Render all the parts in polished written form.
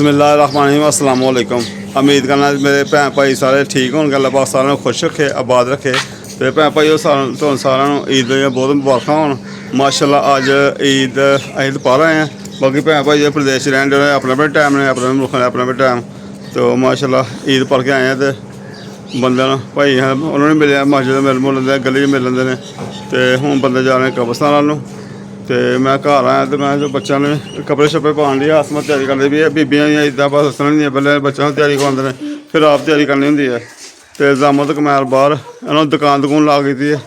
बिस्मिल्लाहिर्रहमानिर्रहीम अस्सलाम वालेकुम। उम्मीद करना मेरे भैन भाई सारे ठीक होन, अल्लाह पाक सारे खुश रखे, आबाद रखे। तो भैन भाई सारे ईद दियां बहुत मुबारकां होन। माशाअल्लाह अज ईद असीं तो पा रहे हैं, बाकी भैन भाई प्रदेश रैन दे अपने अपने टाइम ने, अपने मुल्क ने अपने अपने टाइम। तो माशाअल्लाह ईद पढ़ के आए हैं, तो बंदे भाई हैं उन्होंने मिले मस्जिद मिल मुल लेंदे, गली मिल लेंदे ने। तो हुण बंदे जा रहे हैं कब्रस्तान वाल नूं। तो मैं घर आया तो मैं जो बच्चों ने कपड़े शपड़े पाने दी आसमत तैयारी करनी भी है। बीबियां इदा बस दसना नहीं पहले बच्चों की तैयारी करवाते हैं, फिर आप तैयारी करनी होंगी है। तो जामो तो कमैल बाहर इन्होंने दुकान दुकान ला की है,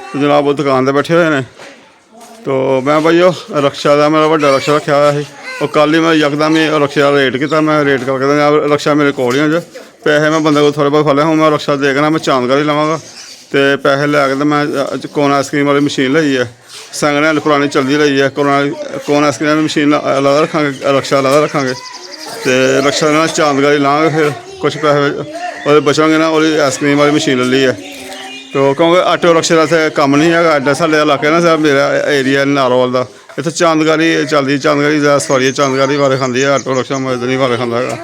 तो जनाब वो दुकान पर बैठे हुए हैं। तो मैं भाई रक्षा का मेरा बड़ा रक्षा रखा हुआ है, और कल ही मैं यकदम ही रक्षा का रेट किया। मैं रेट करके रक्षा मेरे कोलियां च पैसे मैं बंदे को थोड़े बहुत फले हूँ, मैं रक्षा देगा मैं चांदगढ़ लवांगा। तो पैसे लैके तो मैं कौन आइसक्रीम वाली मशीन ली है, सैंकड़ हैंड पुरानी चलती रही है। कौन आइसक्रीम की मशीन अलग रखा, रक्षा अलग रखा। तो रक्षा चांदगढ़ लाँगे, फिर कुछ पैसे वो बचेंगे ना, वो आइसक्रीम वाली मशीन ले ली है। तो क्योंकि ऑटो रक्शे का इतने कम नहीं है, एडा साढ़े इलाके ना सर मेरा एरिया नारोवाल का, इतने चांदगढ़ चलती, चांदगढ़ ज़्यादा सवारी चांदगढ़ वाले खाती है, ऑटो रक्शा मजदूर नहीं वाले खाता है।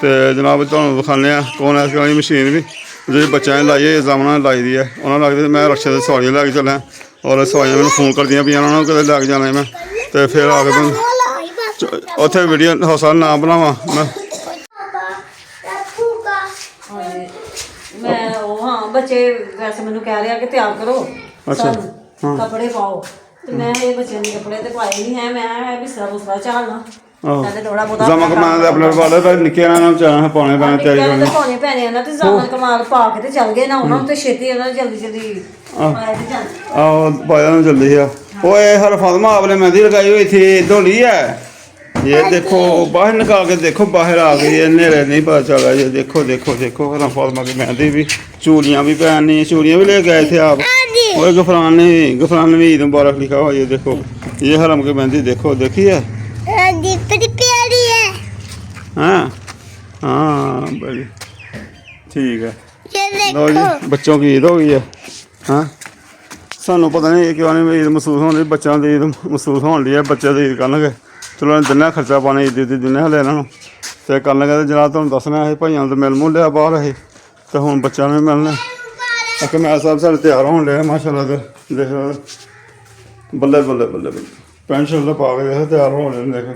तो जनाब तुहानूं विखाने कौन आइसक्रीम वाली मशीन भी जी बच्चों ने लाई है, जामना ने लाई दी है। उन्होंने लगती मैं रक्शे से सवारियां लैके चलें, और सवारियां मैंने फोन कर दियां उन्होंने कदे लैके जाना मैं। तो फिर आके मैं उत्थे वीडियो हो सकता ना बनावा मैं। मैं हाँ बच्चे वैसे मैंने कह रहे कि तैयार करो, अच्छा कपड़े पाओ। तो मैं ये बच्चों के कपड़े तो पाए नहीं है, मैं बिस्तरा बुस्तरा झाड़ना पहले थोड़ा बहुत जमा कमाल अपने वाले पर निके ना चाहना पाने पैने तैयारी करनी पाने पैने ना। तो जमा कमाल पा के तो चल गए ना, उन्होंने तो छेती जल्दी जल्दी आहो पाया ना जल्दी है। ओए हर फातिमा आपने मेहंदी लगाई हुई थी, धोली है? ये देखो बाहर निकाल के देखो, बाहर आ गई है, नेरे नहीं पता चला। ये देखो देखो देखो हर फातिमा की मेहंदी भी, चूड़ियाँ भी पहननी, चूड़ियाँ भी ले गए थे आप। और गफरान ने भी ईद मुबारक लिखा हुआ। ये देखो ये हरम की मेहंदी देखो, देखी है? प्यारी है। हाँ हाँ बड़ी ठीक है। ये लो जी बच्चों की ईद हो गई है। हाँ सानू पता नहीं क्यों नहीं ईद महसूस होनी, बच्चों की ईद महसूस होने है। बच्चे तो ईद करनगे, चलो दिने खर्चा पाने ईद ईद दिने हले इन्हों तो करनगे। तो जनाब तुहानूं दसना है भाइयों तो मिल मुल लिया बाहर असीं, तो हुण बच्चों ने मिलने आके मैं साहब साढ़े तैयार होने लगे माशाअल्लाह। तो देख बल्ले बल्ले बल्ले बल्ले पैंट शर्ट पा के देख तैयार होने देख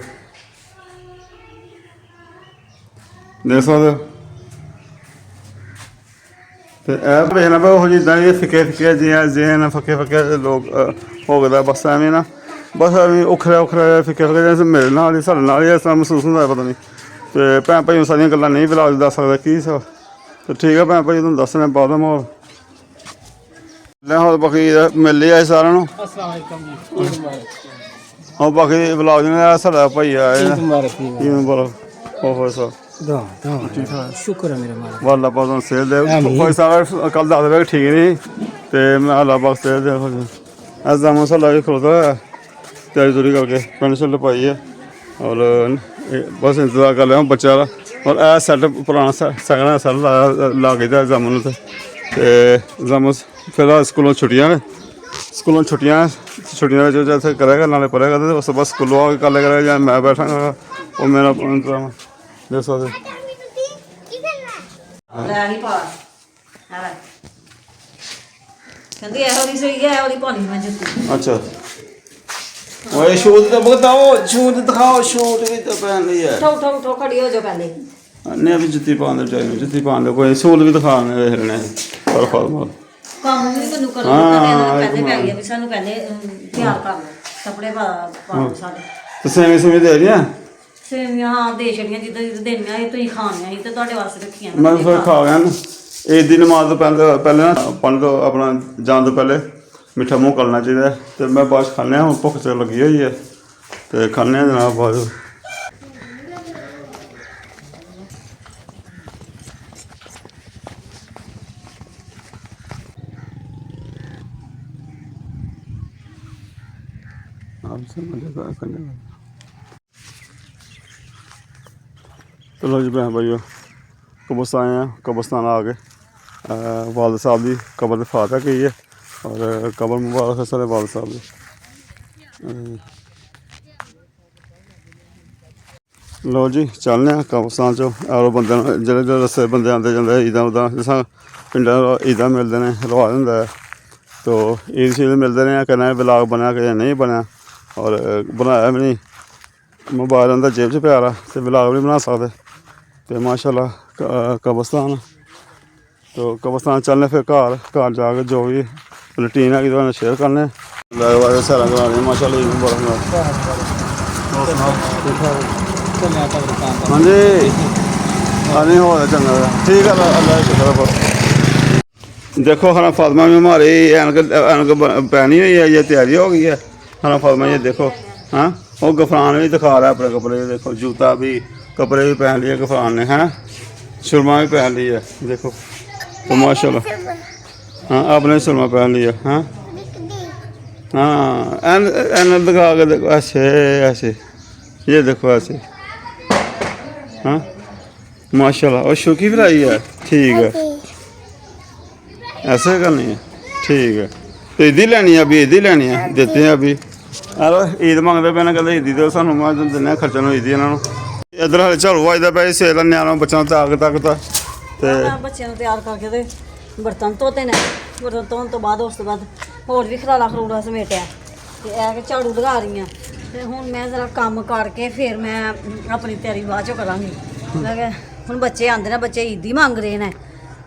देख सकते। तो यह देखना भाई वो जिदा ये फिके फिके जियां फके फके लोग हो गए बस एवं ना, बस एवं उखरे उखरे फिके फिके जैसे मेरे नाल ही साढ़े नाल ही इस तरह महसूस होता है। पता नहीं तो भैन भाई सारिया गल्लां नहीं बिलाज दस सकता की सब। तो ठीक है भैन भाई तुहानूं दसने बाद माहौल हो बाकी मिल ही आए सारे और बाकी ब्लाउज ने साढ़ा भाई आए मुबारक हो सब शुक्र है मेरा मालिक। वाला पास सेहत दे कोई सारा कल दस बजे ठीक नहीं, तो मैं अल्लाह पाक सेहत दे। अस जामा साला भी खलोता है तैयारी तूरी करके पैंट शर्ट पाई है, और बस इंतजार कर लिया बच्चा का। और यह सैट पुराना सैकड़ा सैट ला के जामुन तो जामुन फिलहाल स्कूलों छुट्टियां ने, स्कूलों छुट्टियां जो जैसे करेगा नाले पढ़ेगा, तो उस बस स्कूलों आके कल करेगा या मैं बैठा और मेरा इंतजाम देख सकते। अच्छा वो शूज तो बताओ, शूज दिखाओ, शूज भी तो पहन ली है। नहीं अभी जुत्ती पाने चाहिए, जुत्ती पान दो कोई शूज भी दिखाने हिलने पर फार्मल तो सेवी सुवी दे रही है सेवियां हाँ दे छड़ियां जिद्दां जिद्दां देनियां ही तुसीं खानियां ही ते तुहाडे वास्ते रखियां मैं फिर खा गया ना। ईद की नमाज तो पहले ना पढ़ तो अपना जान तो पहले मिठा मूँह करना चाहिए। तो मैं बाद खाने हूँ भुख च लगी हुई है, तो खाने जनाब बाद चलो जी भैन भाइयों कब्रस्तान आए हैं, कब्रस्तान आ गए। वालद साहब की कबर फातह की है, और कबर मुबारक है सारे वालद साहब की। ਲੋ ਜੀ ਚੱਲਦੇ ਹਾਂ ਕਬਰਸਤਾਨ ਚੋਂ ਔਰ ਬੰਦੇ ਨੂੰ ਜਿਹੜੇ ਰਸਤੇ ਬੰਦੇ ਆਉਂਦੇ ਜਾਂਦੇ ਇੱਦਾਂ ਉੱਦਾਂ ਜਿਸ ਤਰ੍ਹਾਂ ਪਿੰਡਾਂ ਇੱਦਾਂ ਮਿਲਦੇ ਨੇ ਲਵਾ ਦਿੰਦਾ ਹੈ। ਤੋ ਈਦ ਸ਼ੀਦ ਮਿਲਦੇ ਨੇ ਕਹਿੰਦਾ ਵਲੌਗ ਬਣਿਆ ਕਿ ਨਹੀਂ ਬਣਿਆ ਔਰ ਬਣਾਇਆ ਵੀ ਨਹੀਂ ਮੋਬਾਈਲ ਅੰਦਰ ਜੇਬ 'ਚ ਪਿਆ ਰਾ ਤੇ ਵਲੌਗ ਵੀ ਨਹੀਂ ਬਣਾ ਸਕਦੇ ਤੇ ਮਾਸ਼ਾਅੱਲਾ ਕਬਰਸਤਾਨ ਤੋ ਕਬਰਸਤਾਨ ਚੱਲਨੇ ਫਿਰ ਘਰ ਜਾ ਕੇ ਜੋ ਵੀ ਰੂਟੀਨ ਹੈ ਉਹਨੂੰ ਸ਼ੇਅਰ ਕਰਨੇ ਲਗਵਾ ਸਾਰਾ ਕਰਾਣੇ ਮਾਸ਼ਾਅੱਲਾ ਈਦ ਮੁਬਾਰਕ ਹੋਰ ਸੁਣਾਓ चलने आता दुकान पर ਹਾਂਜੀ ਨਹੀਂ ਹੋ ਚੰਗਾ ਠੀਕ ਹੈ ਅੱਲਾ ਸ਼ੁਕਰ ਬਹੁਤ ਦੇਖੋ ਹਨਾ ਫਾਤਮਾ ਵੀ हमारी ਐਨਕ ਪੈਣੀ ਹੋਈ ਹੈ ये तैयारी हो गई है हना फातिमा ये देखो हाँ वो गफरान भी दिखा रहा है अपने कपड़े देखो जूता भी कपड़े भी पहन लिए गफरान ने हैं सुरमा भी पहन ली है देखो तो माशाल्लाह हाँ आपने सुरमा पहन लिया हाँ हाँ एन दिखा के देखो ऐसे ऐसे ये देखो ऐसे हाँ माशाल्लाह और शुकी भी लाई है ठीक है ऐसे करनी है ठीक है तो ईदी लेनी है अभी ईदी लेनी है देते हैं अभी हेलो ईद मंगते पे कहते ईदी दो सानू मैं दिने खर्चन हो ईदी इन्हों इधर हाले झाड़ू वजदा पे सेल न्याणों बच्चों तक ते ਮੈਂ ਬੱਚਿਆਂ ਨੂੰ ਤਿਆਰ ਕਰਕੇ ਤੇ ਬਰਤਨ ਧੋਤੇ ਨੇ ਬਰਤਨ ਧੋਣ ਤੋਂ ਬਾਅਦ ਉਸ ਤੋਂ ਬਾਅਦ ਹੋਰ ਵੀ ਖਲਾਰਾ ਖਰੂੜਾ ਸਮੇਟਿਆ ਤੇ ਇਹ ਕਿ ਝਾੜੂ ਲਗਾ ਰਹੀ ਹਾਂ ਤੇ ਹੁਣ ਮੈਂ ਜ਼ਰਾ ਕੰਮ ਕਰਕੇ ਫਿਰ ਮੈਂ ਆਪਣੀ ਤਿਆਰੀ ਬਾਅਦ ਚੋਂ ਕਰਾਂਗੀ ਮੈਂ ਕਿਹਾ ਹੁਣ ਬੱਚੇ ਆਉਂਦੇ ਨੇ ਬੱਚੇ ਈਦੀ ਮੰਗ ਰਹੇ ਨੇ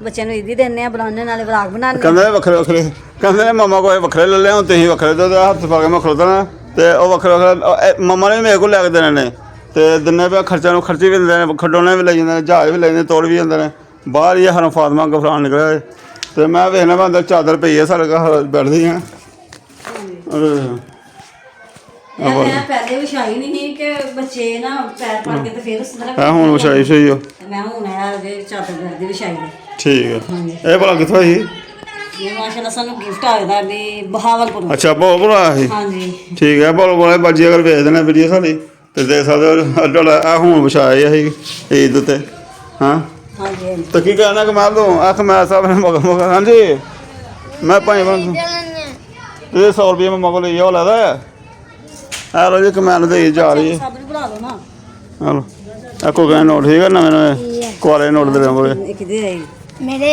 ਬੱਚਿਆਂ ਨੂੰ ਈਦੀ ਦਿੰਦੇ ਆ ਬਣਾਉਣੇ ਨਾਲੇ ਵਰਾਗ ਬਣਾਉਂਦੇ ਕਹਿੰਦੇ ਵੱਖਰੇ ਵੱਖਰੇ ਕਹਿੰਦੇ ਮਮਾ ਕੋਲ ਵੱਖਰੇ ਲੈ ਲਿਆ ਹੁਣ ਤੁਸੀਂ ਵੱਖਰੇ ਦੋ ਹੱਥ ਪਾ ਕੇ ਮੈਂ ਖਲੋਤਾ ਤੇ ਉਹ ਵੱਖਰੇ ਵੱਖਰੇ ਮਮਾ ਨੇ ਮੇਰੇ ਕੋਲ ਲੈ ਕੇ ਦੇਣੇ ਨੇ ਤੇ ਦਿਨੇ ਪਿਆ ਖਰਚਾ ਨੂੰ ਖਰਚੇ ਵੀ ਦਿੰਦੇ ਨੇ ਖਡੋਣੇ ਵੀ ਲੈ ਜਾਂਦੇ ਨੇ ਜਹਾਜ਼ ਵੀ ਲੈ ਜਾਂਦੇ ਤੋੜ ਵੀ ਜਾਂਦੇ ਨੇ ਬਾਹਰ ਹੀ ਹਰਨ ਫਾਤਮਾ ਗਫਰਾਨ ਨਿਕਲਿਆ ਤੇ ਮੈਂ ਵੇਖਣਾ ਮੈਂ ਅੰਦਰ ਚਾਦਰ ਪਈ ਹੈ ਸਾਡੇ ਘਰ ਬੈਠਦੀ ਹਾਂ ਮੈਂ ਪਹਿਲੇ ਵਿਛਾਈ ਨਹੀਂ ਸੀ ਕਿ ਬੱਚੇ ਨਾ ਪੈਰ ਪੜ ਕੇ ਤੇ ਫਿਰ ਉਸ ਤਰ੍ਹਾਂ ਇਹ ਹੁਣ ਵਿਛਾਈ ਸਹੀ ਹੋ ਮੈਂ ਹੁਣ ਆ ਉਹਦੇ ਚਾਦਰ ਦੇ ਵਿਛਾਈ ਨੇ ਠੀਕ ਹੈ ਇਹ ਭਲਾ ਕਿੱਥੋਂ ਸੀ ਇਹ ਮਾਸ਼ਾਅੱਲਾ ਸਾਨੂੰ ਗਿਫਟ ਆਇਆ ਦਾ ਵੀ ਬਹਾਵਲਪੁਰ ਅੱਛਾ ਬਹੁਤ ਬੜਾ ਸੀ ਹਾਂਜੀ ਠੀਕ ਹੈ ਬਹੁਤ ਬੜਾ ਬਾਜੀ ਅਗਰ ਵੇਚ ਦੇਣਾ ਵੀਡੀਓ ਸਾਡੀ ਤੇ ਦੇਖ ਸਕਦੇ ਹੋ ਅੱਡਾ ਆ ਹੁਣ ਵਿਛਾਏ ਅਸੀਂ ਈਦ ਉੱਤੇ ਹਾਂ ਹਾਂਜੀ ਹਾਂਜੀ ਤਾਂ ਕੀ ਕਹਿਣਾ ਕਮਾਲ ਤੋਂ ਅੱਖ ਮੈਂ ਸਾਹਿਬ ਨੇ ਮਗਰ ਹਾਂਜੀ ਮੈਂ ਭਾਈ ਬਣ ਇਹ 100 ਰੁਪਏ ਮੈਂ ਮਗਰ ਲਈ ਉਹ ਲੈਦਾ ਆ ਲੋ ਜੀ ਕਮਾਲ ਦੇ ਜਾ ਰਹੀ ਹੈ ਸਭ ਨੂੰ ਬਣਾ ਲਓ ਨਾ ਹਲੋ ਆ ਕੋਈ ਗਏ ਨੋਟ ਠੀਕ ਹੈ ਨਵੇਂ ਕੁਆਰੇ ਨੋਟ ਦੇ ਰਹੇ ਇੱਕ ਦੇ ਆਈ मेरे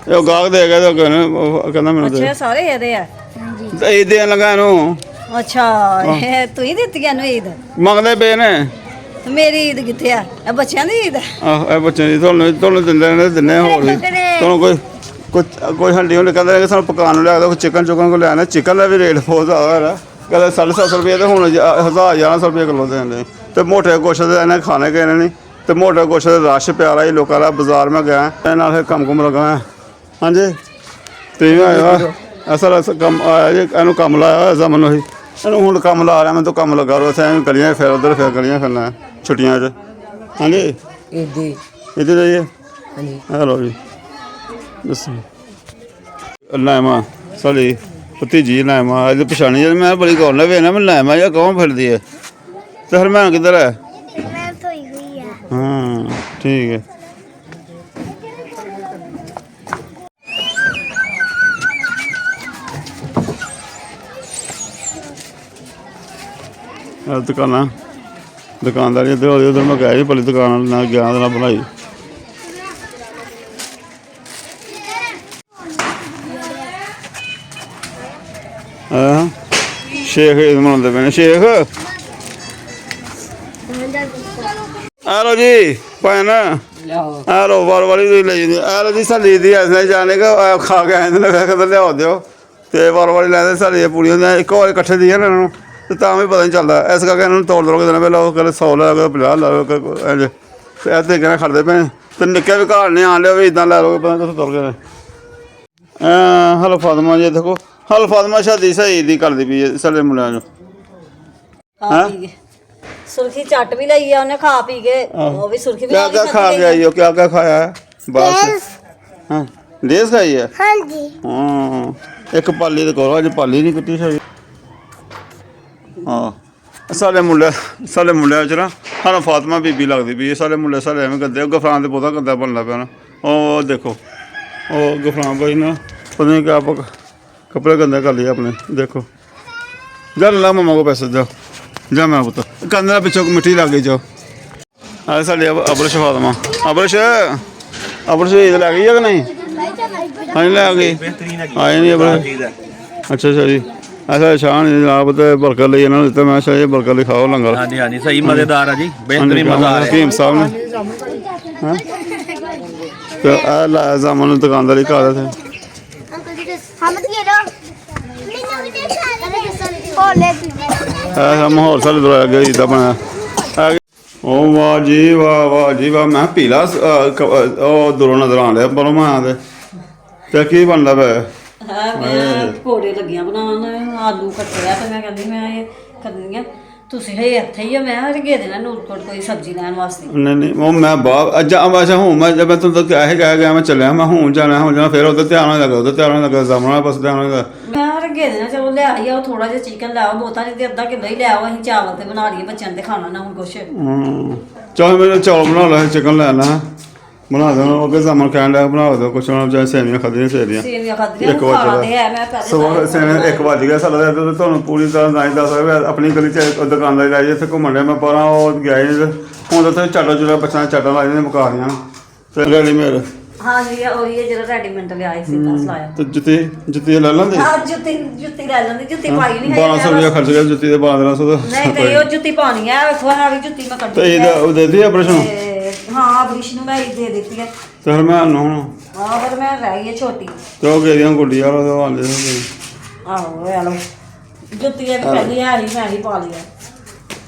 ਇਹ ਉਹ ਗਾਹਕ ਦੇ ਗਿਆ ਤੇ ਕਹਿੰਦਾ ਮੈਨੂੰ ਦੇ ਅੱਛਾ ਸਾਰੇ ਇਹਦੇ ਆ ਤੇ ਇਹ ਦੇਣ ਲੱਗਾ ਇਹਨੂੰ ਅੱਛਾ ਇਹ ਤੂੰ ਹੀ ਦਿੱਤੀ ਇਹਨੂੰ ਈਦ ਮੰਗਦੇ ਪਏ ਨੇ ਮੇਰੀ ਈਦ ਕਿੱਥੇ ਆ ਇਹ ਬੱਚਿਆਂ ਦੀ ਈਦ ਆਹ ਇਹ ਬੱਚੇ ਦੀ ਤੁਹਾਨੂੰ ਦਿੰਦੇ ਹੋਰ ਵੀ ਤੁਹਾਨੂੰ ਕੋਈ ਹੰਡੀ ਹੁੰਦੀ ਕਹਿੰਦੇ ਕਿ ਸਾਨੂੰ ਪਕਾਉਣ ਨੂੰ ਲਿਆ ਦੋ ਚਿਕਨ ਚੁਕਨ ਕੋ ਲਿਆਣਾ ਚਿਕਨ ਦਾ ਵੀ ਰੇਟ ਬਹੁਤ ਜ਼ਿਆਦਾ ਹੈ ਕਹਿੰਦੇ 750 ਰੁਪਏ ਤੇ ਹੁਣ 1100 ਰੁਪਏ ਕਿਲੋ ਦੇ ਦਿੰਦੇ ਤੇ ਮੋਟੇ ਗੋਸ਼ਤ ਦੇ ਇਹਨੇ ਖਾਣੇ ਗਏ ਨੇ ਨਹੀਂ ਤੇ ਮੋਟੇ ਗੋਸ਼ਤ ਦਾ ਰਸ਼ ਪਿਆਰਾ ਹੀ ਲੋਕਾਂ ਦਾ ਬਾਜ਼ਾਰ ਮੈਂ ਗਿਆ ਇਹ ਨਾਲ ਫਿਰ ਕੰਮ ਲੱਗਾ ਹਾਂਜੀ ਤੇ ਆਇਆ ਅਸਲ ਕੰਮ ਆਇਆ ਜੀ ਇਹਨੂੰ ਕੰਮ ਲਾਇਆ ਜ਼ਮਨ ਹੋਈ ਇਹਨੂੰ ਹੁਣ ਕੰਮ ਲਾ ਰਿਹਾ ਮੈਂ ਤਾਂ ਕੰਮ ਲੱਗਾ ਰੋ ਐਵੇਂ ਗਲੀਆਂ ਫਿਰ ਉਧਰ ਫਿਰ ਗਲੀਆਂ ਫਿਰਨਾ ਛੁੱਟੀਆਂ 'ਚ ਹਾਂਜੀ ईदी ਇੱਧਰ ਜਾਈਏ हाँ जी ਹੈਲੋ ਜੀ ਦੱਸੋ ਨਾਇਮਾ ਸਾਡੀ ਭਤੀਜੀ ਨਾਇਮਾ ਅੱਜ ਪਛਾਣੀ ਜਦ ਮੈਂ ਬੜੀ ਗੌਰ ਨਾਲ ਵੇਖਣਾ ਮੈਂ ਨਾਇਮਾ ਜਾਂ ਕੌਣ ਫਿਰਦੀ ਹੈ ਤੇ ਹਰਮਨ ਕਿੱਧਰ ਹੈ मैं सोई हुई है ਹਾਂ ਠੀਕ ਹੈ ਦੁਕਾਨਦਾਰੀ ਇੱਧਰ ਹੋਈ ਉਧਰ ਮੈਂ ਗਿਆ ਜੀ ਭਲੀ ਦੁਕਾਨ ਨਾਲ ਗਿਆ ਦੇ ਨਾਲ ਬਣਾਈ ਹਾਂ ਸ਼ੇਖ ਈਦ ਮਨਾਉਂਦੇ ਪਏ ਨੇ ਸ਼ੇਖ ਆ ਲੋ ਜੀ ਭੈਣ लाओ ਆ ਲੋ ਵਾਰ ਵਾਰੀ ਤੁਸੀਂ ਲੈ ਜਾਂਦੇ ਆ ਲੋ ਜੀ ਸਾਡੀ ਦੀ ਐਸਾ ਜਾਣੇ ਕਿ ਖਾ ਕੇ ਆਏ ਨੇ ਵੇਖ ਕੇ ਲਿਆਓ ਦਿਓ ਤੇ ਵਾਰ ਵਾਰੀ ਲੈਂਦੇ ਸਾਡੀਆਂ ਪੂੜੀਆਂ ਦੀਆਂ ਇੱਕ ਵਾਰ ਇਕੱਠੇ ਦੀਆਂ ਇਹਨਾਂ ਨੂੰ ਤੇ ਤਾਂ ਵੀ ਪਤਾ ਨਹੀਂ ਚੱਲਦਾ ਇਸ ਕਰਕੇ ਇਹਨਾਂ ਨੂੰ ਤੋੜ ਕੇ ਦੇਣਾ ਪਹਿਲਾਂ ਉਹ ਕਹਿੰਦੇ 100 ਲੈ ਲਓ 50 ਲੈ ਲਓ ਇੰਝ ਤੇ ਇਹ ਤੇ ਕਹਿੰਦੇ ਖੜਦੇ ਪਏ ਤੇ ਨਿੱਕੇ ਵੀ ਘਰ ਨਹੀਂ ਆਣ ਲਿਓ ਵੀ ਇਦਾਂ ਲੈ ਲਓ ਪਤਾ ਕਿੱਥੋਂ ਤੁਰ ਗਏ ਹਲੋ ਫਾਤਮਾ ਜੀ ਦੇਖੋ ਹਲੋ ਫਾਤਮਾ ਸ਼ਾਦੀ ਸਹੀ ਦੀ ਕਰਦੀ ਪਈ ਹੈ ਸਾਡੇ ਮੁੰਡਿਆਂ ਨੂੰ ਖਾ ਪੀ ਕੇ ਸੁਰਖੀ ਚੱਟ ਵੀ ਲਈ ਆ ਉਹਨੇ ਖਾ ਪੀ ਕੇ ਉਹ ਵੀ ਸੁਰਖੀ ਵੀ क्या क्या खा के आई हो क्या क्या खाया है बस हाँ लेस खाई है हाँ जी हाँ एक पाली तो करो अज पाली नहीं कट्टी सही हाँ सारे मुंडे च ना सानू फातिमा बीबी लगती पई सारे मुंडे सारे एवं गंदे गफरान तो बहुता गंदा बनना पाया ना ओ देखो ओ गफरान भाई ना पता नहीं क्या कपड़े गंदे कर लिए अपने देखो जा ला मम्मा को पैसे दो जा मैं पुत्र कंधे पिछों मिट्टी लग गई जाओ ਆ ਸਾਡੇ ਅਬਰਸ਼ ਫਾਤਮਾ ਅਬਰਸ਼ ਈਦ ਲੈ ਗਈ ਆ ਕਿ ਨਹੀਂ ਹਾਂ ਲੈ ਗਈ ਆਏ ਨਹੀਂ ਅਬਰਸ਼ ਅੱਛਾ ਜੀ ਅੱਛਾ ਸ਼ਾਨ ਜਨਾਬ ਤੇ ਬਰਕਤ ਲਈ ਇਹਨਾਂ ਨੂੰ ਦਿੱਤਾ ਮੈਂ ਸ਼ਾਇਦ ਬਰਕਤ ਲਈ ਖਾਓ ਲੰਗਰ ਹਾਂਜੀ ਹਾਂਜੀ ਸਹੀ ਮਜ਼ੇਦਾਰ ਆ ਜੀ ਬਿਹਤਰੀਨ ਮਜ਼ਾ ਆ ਰਿਹਾ ਹਕੀਮ ਸਾਹਿਬ ਨੇ ਹੈਂ ਤੇ ਆ ਲਾਇਆ ਜਾਮਨ ਨੂੰ ਦੁਕਾਨਦਾਰੀ ਕਰ ਰਹੇ ਥੇ ਹਮਦ ਇਹ ਲੋ ਮੈਨੂੰ ਵੀ ਦੇ ਸਾਰੇ ਕੋਲੇ ਐਸਾ ਮਾਹੌਲ ਸਾਡੇ ਦੁਆਰਾ ਅੱਗੇ ਜਿੱਦਾਂ ਬਣਿਆ ਉਹ ਵਾਹ ਜੀ ਵਾਹ ਮੈਂ ਪੀਲਾ ਉਹ ਦੂਰੋਂ ਨਜ਼ਰ ਆਉਣ ਡਿਆ ਪਰੋਂ ਮੈਂ ਤੇ ਕੀ ਬਣਦਾ ਪਿਆ ਮੈਂ ਪਕੌੜੇ ਲੱਗੀਆਂ ਬਣਾਉਣ ਆਲੂ ਕੱਟਿਆ ਤੇ ਮੈਂ ਕਹਿੰਦੀ ਮੈਂ ਇਹ ਕਰਨੀ ਆ ਤੁਸੀਂ ਹੇ ਇੱਥੇ ਹੀ ਆ ਮੈਂ ਰਗੇ ਦੇਣਾ ਨੂਰਕੋਟ ਕੋਈ ਸਬਜ਼ੀ ਲੈਣ ਵਾਸਤੇ ਨਹੀਂ ਉਹ ਮੈਂ ਬਾਹਰ ਅੱਛਾ ਹੁਣ ਮੈਂ ਜਦ ਮੈਂ ਤੁਹਾਨੂੰ ਕਹਿ ਗਿਆ ਮੈਂ ਚੱਲਿਆ ਮੈਂ ਹੁਣ ਜਾਣਾ ਫਿਰ ਉਹਦਾ ਧਿਆਨ ਲੱਗਾ ਜ਼ਮਾਨਾ ਬਸ ਧਿਆਨ ਲੱਗਾ ਮੈਂ ਰਗੇ ਦੇਣਾ ਚਲੋ ਲੈ ਆਈ ਆ ਉਹ ਥੋੜਾ ਜਿਹਾ ਚਿਕਨ ਲਿਆਓ ਬਹੁਤਾ ਨਹੀਂ ਤੇ ਅੱਧਾ ਕਿਲੋ ਹੀ ਲਿਆਓ ਅਸੀਂ ਚਾਵਲ ਤੇ ਬਣਾ ਲਈਏ ਬੱਚਿਆਂ ਨੇ ਖਾਣਾ ਨਾ ਹੁਣ ਕੁਛ ਚਾਹੇ ਮੇਰੇ ਚੌਲ ਬਣਾ ਲੈ ਚਿਕਨ ਲੈ ਲੈਣਾ ਬਣਾ ਦੇਣਾ ਉਹ ਜ਼ਮਾਨ ਕਹਿਣ ਲੱਗਾ ਬਣਾ ਦਿਓ ਕੁਛ ਨਾ ਚਾਹੇ ਸੇਵੀਆਂ ਖਾਧੀਆਂ ਸੇਵੀਆਂ ਖਾਧੀਆਂ ਖਾਂਦੇ ਹੈ ਮੈਂ ਪਹਿਲੇ ਸਵੇਰ ਸੇਵੀਆਂ 1 ਵਜ ਗਿਆ ਸਾਡਾ ਤੇ ਤੁਹਾਨੂੰ ਪੂਰੀ ਤਰ੍ਹਾਂ ਨਹੀਂ ਦੱਸ ਸਕਦਾ ਆਪਣੀ ਗਲੀ 'ਚ ਦੁਕਾਨਦਾਰੀ ਲਾਈ ਇੱਥੇ ਘੁੰਮਣ ਡਿਆ ਮੈਂ ਬਾਹਰਾਂ ਉਹ ਗਿਆ ਹੁਣ ਉੱਥੇ ਚਾਟਾ ਚੁਲਾ ਬੱਚਿਆਂ ਚਾਟਾ ਲਾ ਜਾਂਦੇ ਮੁਕਾਰੀਆਂ ਤੇ ਰੈਡੀਮੇਡ ਹਾਂ ਜੀ ਉਹੀ ਹੈ ਜਿਹੜਾ ਰੈਡੀਮੇਡ ਲਿਆਏ ਸੀ 10 ਲਾਇਆ ਤੇ ਜੁੱਤੀ ਲੈ ਲੈਂਦੇ ਹਾਂ ਜੁੱਤੀ ਲੈ ਲੈਂਦੀ ਜੁੱਤੀ ਪਾਈ ਨਹੀਂ 1200 ਰੁਪਇਆ ਖਰਚ ਗਿਆ ਜੁੱਤੀ ਦੇ 1200 ਦਾ ਨਹੀਂ ਉਹ ਜੁੱਤੀ ਪਾਣੀ ਹੈ ਵੇਖੋ ਆ ਵੀ ਜੁੱਤੀ ਮੈਂ ਕੱਢੀ ਤੇ ਇਹਦਾ ਉਹ ਦੇ ਦਿੱਤੀ ਆਪਰੇਸ਼ਨ ਹਾਂ ਬ੍ਰਿਸ਼ ਨੂੰ ਮੈਂ ਦੇ ਦਿੱਤੀ ਹੈ ਤੇ ਫਿਰ ਮੈਂ ਹੁਣ ਹਾਂ ਪਰ ਮੈਂ ਰਹਿ ਗਈ ਛੋਟੀ ਤੇ ਉਹ ਗੇਰੀਆਂ ਗੁੱਡੀ ਵਾਲਾ ਉਹ ਆਂਦੇ ਸੀ ਆਹੋ ਇਹ ਲੋ ਜੁੱਤੀ ਇਹ ਪਹਿਲੀ ਆ ਹੀ ਮੈਂ ਹੀ ਪਾ ਲਈ ਹੈ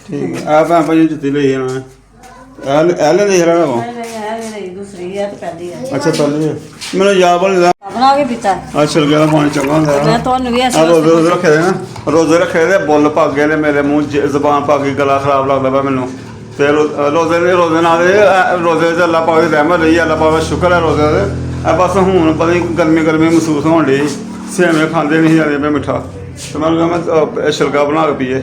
ਠੀਕ ਆ ਭੈਣ ਭਾਈ ਜੁੱਤੀ ਲਈ ਜਾਣਾ ਇਹ ਲੈ ਦੇ ਰਹਾ ਵਾ ਨਹੀਂ ਇਹ ਮੇਰੀ ਦੂਸਰੀ ਹੈ ਤੇ ਪਹਿਲੀ ਹੈ ਅੱਛਾ ਪਹਿਲੇ ਮੈਨੂੰ ਯਾਦ ਬਣ ਬਣਾ ਕੇ ਪੀਤਾ ਆ ਛਿਲਕੇ ਦਾ ਪਾਣੀ ਚੰਗਾ ਹੁੰਦਾ ਮੈਂ ਤੁਹਾਨੂੰ ਵੀ ਆ ਰੋਜ਼ੇ ਰੱਖੇ ਦੇ ਨਾ ਰੋਜ਼ੇ ਰੱਖੇ ਦੇ ਬੁੱਲ ਭੱਗ ਗਏ ਨੇ ਮੇਰੇ ਮੂੰਹ ਜ਼ਬਾਨ ਭੱਗ ਗਈ ਗਲਾ ਖਰਾਬ ਲੱਗਦਾ ਪਿਆ ਮੈਨੂੰ ਤੇ ਰੋਜ਼ੇ ਨਾਲ ਰੋਜ਼ੇ 'ਚ ਅੱਲਾ ਪਾਕ ਦੀ ਰਹਿਮਤ ਰਹੀ ਅੱਲਾ ਪਾਕ ਦਾ ਸ਼ੁਕਰ ਹੈ ਰੋਜ਼ੇ ਦੇ ਆ ਬਸ ਹੁਣ ਪਤਾ ਨਹੀਂ ਗਰਮੀ ਮਹਿਸੂਸ ਹੋਣ ਡਈ ਸੇਵੇਂ ਖਾਂਦੇ ਨਹੀਂ ਜਾਂਦੇ ਪਏ ਮਿੱਠਾ ਤੇ ਮੈਂ ਕਿਹਾ ਮੈਂ ਛਿਲਕਾ ਬਣਾ ਕੇ ਪੀਏ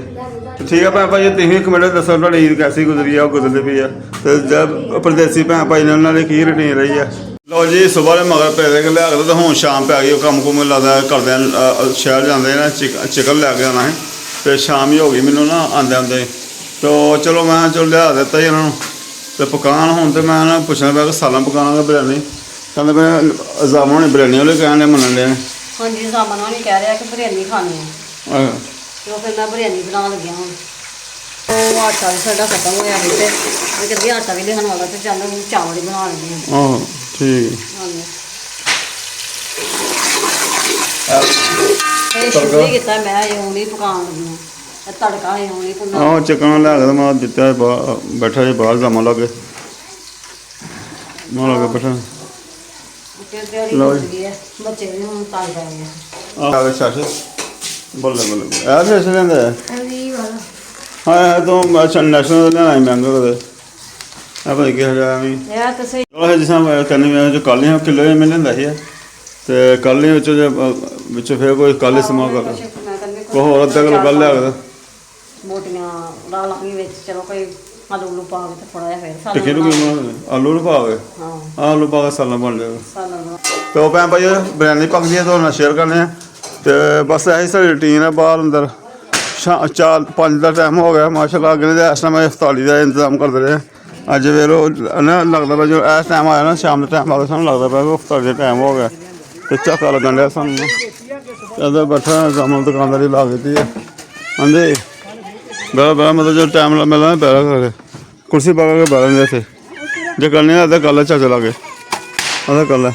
ਠੀਕ ਹੈ ਭੈਣ ਭਾਈ ਤੁਸੀਂ ਇੱਕ ਮਿੰਟ ਦੱਸੋ ਤੁਹਾਡੀ ਈਦ ਕੈਸੀ ਗੁਜ਼ਰੀ ਆ ਉਹ ਗੁਜ਼ਰਦੀ ਪਈ ਆ ਤੇ ਜਦ ਪਰਦੇਸੀ ਭੈਣ ਭਾਈ ਨੇ ਉਹਨਾਂ ਦੀ ਕੀ ਰੂਟੀਨ ਰਹੀ ਆ ਲਓ ਜੀ ਸਵੇਰ ਦੇ ਮਗਰ ਪੈ ਦੇ ਲਿਆ ਕੇ ਤਾਂ ਹੁਣ ਸ਼ਾਮ ਪੈ ਗਈ ਉਹ ਕੰਮ ਕੁਮ ਲੱਗਦਾ ਕਰਦੇ ਸ਼ਹਿਰ ਜਾਂਦੇ ਨੇ ਚਿਕਨ ਲੈ ਕੇ ਆਉਣਾ ਹੈ ਤੇ ਸ਼ਾਮ ਹੀ ਹੋ ਗਈ ਮੈਨੂੰ ਨਾ ਆਉਂਦੇ ਤੋ ਚਲੋ ਮੈਂ ਚਲੋ ਲਿਆ ਦਿੱਤਾ ਜੀ ਇਹਨਾਂ ਨੂੰ ਤੇ ਪਕਾਨ ਹੁਣ ਤੇ ਮੈਂ ਨਾ ਪੁੱਛਣਾ ਪਿਆ ਕਿ ਸਾਲਾਂ ਪਕਾਵਾਂਗਾ ਬਿਰਿਆਨੀ ਕਹਿੰਦੇ ਮੈਂ ਜਾਮਣ ਨੇ ਬਿਰਿਆਨੀ ਵਾਲੇ ਕਹਿੰਦੇ ਮੰਨਣ ਲਿਆ ਹਾਂਜੀ ਸਾਮਨ ਹੋਣੀ ਕਹਿ ਰਿਹਾ ਕਿ ਬਿਰਿਆਨੀ ਖਾਣੀ ਹੈ ਤੇ ਉਹ ਫਿਰ ਮੈਂ ਬਿਰਿਆਨੀ ਬਣਾਉਣ ਲੱਗਿਆ ਹੁਣ ਉਹ ਆਟਾ ਵੀ ਸਾਡਾ ਖਤਮ ਹੋਇਆ ਸੀ ਤੇ ਮੈਂ ਕਹਿੰਦੀ ਆਟਾ ਵੀ ਲਿਆਉਣ ਵਾਲਾ ਤੇ ਚੱਲ ਚਾਵਲ ਹੀ ਬਣਾ ਲੈਂਦੇ ਹਾਂ ਆਹ ਠੀਕ ਹਾਂਜੀ ਇਹ ਸ਼ੁਰੂ ਕੀਤਾ ਮੈਂ ਇਹ ਹੁਣੀ ਪਕਾਉਣ ਲੱਗੀ ਹਾਂ ਇਹ ਤੜਕਾ ਇਹ ਹੁਣੀ ਭੁੰਨਾ ਆਹ ਚਿਕਨ ਲੈ ਕੇ ਤੇ ਮੈਂ ਦਿੱਤਾ ਬੈਠਾ ਜੀ ਬਾਹਰ ਜਾਮਣ ਲੱਗੇ ਮੈਂ ਲੱਗੇ ਬੈਠਾ ਤੇ ਤਿਆਰੀ ਹੋ ਗਈ ਹੈ ਬੱਚੇ ਵੀ ਹੁਣ ਤਾਂ ਜਾ ਰਹੇ ਆ ਆ ਸ਼ਾਸ਼ ਬੱਲੇ ਆ ਫੇਸ ਲੈਂਦਾ ਅਵੀ ਵਾਲਾ ਹਾਂ ਤੋਂ ਨੈਸ਼ਨਲ ਲੈਣਾ ਮਹਿੰਗਾ ਕਦੇ ਆ ਭਾਈ ਕੀ ਹੈਗਾ ਵੀ ਇਹ ਤਾਂ ਸਹੀ ਉਹ ਜਿਸ ਤਰ੍ਹਾਂ ਕਰਨੀ ਮੈਂ ਜੋ ਕੱਲ ਹੀ ਕਿਲੋ ਹੀ ਮਿਲ ਲੈਂਦਾ ਸੀ ਤੇ ਕੱਲ ਹੀ ਵਿੱਚੋਂ ਫਿਰ ਕੋਈ ਕੱਲ ਹੀ ਸਮਾਂ ਕਰ ਮੈਂ ਕਹਿੰਦੀ ਕੋ ਹੋਰ ਅੱਧਾ ਕਿਲੋ ਕੱਲ ਲਿਆ ਕੇ ਮੋਟੀਆਂ ਲਾ ਲਾਂਗੀ ਵਿੱਚ ਚਲੋ ਕੋਈ ਆਲੂ ਪਾ ਕੇ ਤੇ ਥੋੜਾ ਜਿਹਾ ਫਿਰ ਸਾਲਾਂ ਟਿੱਕੀ ਨੂੰ ਕੀ ਬਣਾਉਂਦੇ ਆਲੂ ਨੂੰ ਪਾ ਕੇ ਹਾਂ ਆਲੂ ਪਾ ਕੇ ਸਾਲਾਂ ਬਣ ਜਾਏਗਾ ਸਾਲਾਂ ਦਾ ਤੇ ਉਹ ਭੈਣ ਭਾਈ ਬਿਰਿਆਨੀ ਪੱਕਦੀ ਹੈ ਤੁਹਾਨੂੰ ਸ਼ੇਅਰ ਕਰਨੇ ਆ ਤੇ ਬਸ ਇਹੀ ਸਾਡੀ ਰੂਟੀਨ ਹੈ ਬਾਹਰ ਅੰਦਰ 4-5 ਦਾ ਟਾਈਮ ਹੋ ਗਿਆ ਮਾਸ਼ਾਅੱਲਾ ਅਗਲੇ ਦੇ ਇਸ ਟਾਈਮ ਇਫਤਾਰੀ ਦਾ ਇੰਤਜ਼ਾਮ ਕਰਦੇ ਰਹੇ ਅੱਜ ਵੇਰੋ ਨਾ ਲੱਗਦਾ ਪਿਆ ਜੋ ਇਸ ਟਾਈਮ ਆਇਆ ਨਾ ਸ਼ਾਮ ਦਾ ਟਾਈਮ ਆ ਗਿਆ ਸਾਨੂੰ ਲੱਗਦਾ ਪਿਆ ਕਿ ਇਫਤਾਰੀ ਦਾ ਟਾਈਮ ਹੋ ਗਿਆ ਤੇ ਝਾਕਾ ਲੱਗਣ ਡਿਆ ਸਾਨੂੰ ਇਹਦਾ ਬੈਠਾ ਜਾਮਣ ਦੁਕਾਨਦਾਰੀ ਲਾ ਦਿੱਤੀ ਹੈ ਹਾਂਜੀ ਬੜਾ ਮਤਲਬ ਜੋ ਟਾਈਮ ਮਿਲਣਾ ਪੈਰਾ ਕਰਕੇ ਕੁਰਸੀ ਪਾ ਕੇ ਬਹਿ ਲੈਂਦੇ ਇੱਥੇ ਜੇ ਕਰਨੀ ਆ ਤਾਂ ਗੱਲ ਚਾਚਾ ਲਾ ਕੇ ਉਹਦਾ ਗੱਲ ਹੈ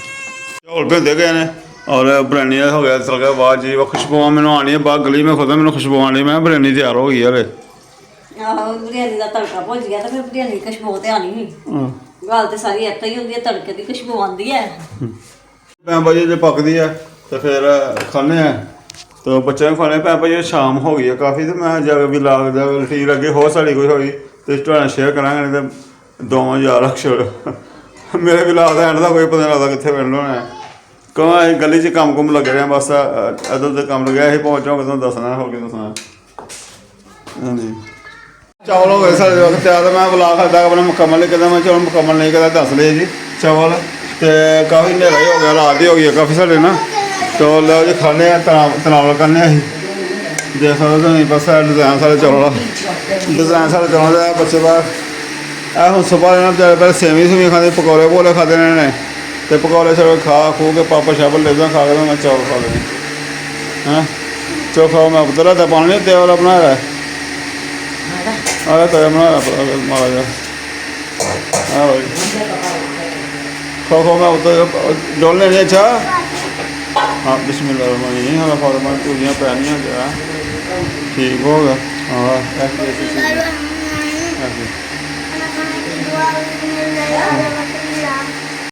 ਝੋਲ ਭਿੰਦੇ ਗਏ ਨੇ ਔਰ ਬਿਰਿਆਨੀ ਹੋ ਗਿਆ ਚਲ ਗਿਆ ਬਾਅਦ ਜੀ ਉਹ ਖੁਸ਼ਬੂਆਂ ਮੈਨੂੰ ਆਣੀ ਹੈ ਬਾਹਰ ਗਲੀ ਮੈਂ ਖੁਦ ਮੈਨੂੰ ਖੁਸ਼ਬੂ ਆਣੀ ਮੈਂ ਬਿਰਿਆਨੀ ਤਿਆਰ ਹੋ ਗਈ ਯਾਰ ਆਹੋ ਬਿਰਿਆਨੀ ਦਾ ਤੜਕਾ ਭੁੱਜ ਗਿਆ ਤਾਂ ਫਿਰ ਬਿਰਿਆਨੀ ਖੁਸ਼ਬੂ ਤੇ ਆਣੀ ਨਹੀਂ ਗੱਲ ਤੇ ਸਾਰੀ ਇੱਥੇ ਹੀ ਹੁੰਦੀ ਹੈ ਤੜਕੇ ਦੀ ਖੁਸ਼ਬੂ ਆਉਂਦੀ ਹੈ ਭੈਣ ਭਾਜੀ ਜੇ ਪੱਕਦੀ ਹੈ ਤੇ ਫਿਰ ਖਾਣੇ ਆ ਤੇ ਬੱਚਿਆਂ ਨੂੰ ਖਾਣੇ ਭੈਣ ਭਾਜੀ ਸ਼ਾਮ ਹੋ ਗਈ ਹੈ ਕਾਫੀ ਤੇ ਮੈਂ ਜਾ ਕੇ ਵੀ ਲੱਗਦਾ ਰੂਟੀਨ ਅੱਗੇ ਹੋਰ ਸਾਡੀ ਕੋਈ ਹੋਈ ਤੇ ਤੁਹਾਡਾ ਸ਼ੇਅਰ ਕਰਾਂਗੇ ਨਹੀਂ ਤੇ ਦੋਵਾਂ ਯਾਰ ਅਕਸ਼ਰ ਮੇਰੇ ਵੀ ਲੱਗਦਾ ਐਂਡ ਦਾ ਕੋਈ ਪਤਾ ਨਹੀਂ ਲੱਗਦਾ ਕਿੱਥੇ ਪਿੰਡ ਹੋਣਾ ਕਹਾਂ ਅਸੀਂ ਗਲੀ 'ਚ ਕੰਮ ਕੁਮ ਲੱਗ ਰਿਹਾ ਬਸ ਇੱਧਰ ਉੱਧਰ ਕੰਮ ਲੱਗਿਆ ਅਸੀਂ ਪਹੁੰਚਾਂਗੇ ਤੁਹਾਨੂੰ ਦੱਸਣਾ ਹੋਰ ਕੀ ਦੱਸਣਾ ਹਾਂਜੀ ਚਾਵਲ ਹੋ ਗਏ ਸਾਡੇ ਵਕਤ ਤਿਆਰ ਮੈਂ ਬੁਲਾ ਸਕਦਾ ਆਪਣਾ ਮੁਕੰਮਲ ਨਹੀਂ ਕਹਿੰਦਾ ਮੈਂ ਚਲੋ ਮੁਕੰਮਲ ਨਹੀਂ ਕਹਿੰਦਾ ਦੱਸ ਲਿਆ ਜੀ ਚਾਵਲ ਤੇ ਕਾਫੀ ਹਨੇਰਾ ਹੀ ਹੋ ਗਿਆ ਰਾਤ ਹੀ ਹੋ ਗਈ ਹੈ ਕਾਫੀ ਸਾਡੇ ਨਾ ਤੋ ਲਓ ਜੀ ਖਾਣੇ ਆ ਤਨਾਵਲ ਕਰਨੇ ਅਸੀਂ ਦੇਖ ਸਕਦੇ ਤੁਸੀਂ ਬਸ ਡਿਜ਼ਾਈਨ ਸਾਰੇ ਚੌਲ ਡਿਜ਼ਾਈਨ ਸਾਰੇ ਚੌਲ ਦਾ ਬੱਚੇ ਬਾਹਰ ਇਹ ਹੁਣ ਸੁਬਾਹ ਇਹਨਾਂ ਵਿਚਾਰੇ ਪਹਿਲੇ ਸੇਵੀਂ ਖਾਂਦੇ ਪਕੌੜੇ ਪਕੌੜੇ ਖਾਦੇ ਨੇ ਤੇ ਪਕੌੜੇ ਸਾਰੇ ਖਾ ਖੂ ਕੇ ਪਾਪਾ ਸ਼ਾਪਰ ਲੈਦਾ ਖਾ ਕੇ ਮੈਂ ਚੌਲ ਖਾ ਲੈਣੇ ਹਾਂ ਚੌਲ ਖਾਓ ਮੈਂ ਉਧਰ ਦਾ ਪਾਣੀ ਤੇ ਵਾਲਾ ਬਣਾਇਆ ਆਹ ਤਾਂ ਬਣਾਇਆ ਮਾੜਾ ਜਿਹਾ ਹਾਂ ਭਾਈ ਖਾਓ ਮੈਂ ਉਧਰ ਡੋਲਨੇ ਨੇ ਅੱਛਾ ਹਾਂ ਬਿਸਮਿਲ੍ਲਾਹ ਰਹਿਮਾਨ ਰਹੀਮ ਹਾਂ ਫਾਰਮਾਂ ਪੂਰੀਆਂ ਪੈਣੀਆਂ ਜਰਾ ਠੀਕ ਹੋ ਗਿਆ ਹਾਂ Bismillahirrahmanirrahim. Anak-anak kedua, bismillahirrahmanirrahim.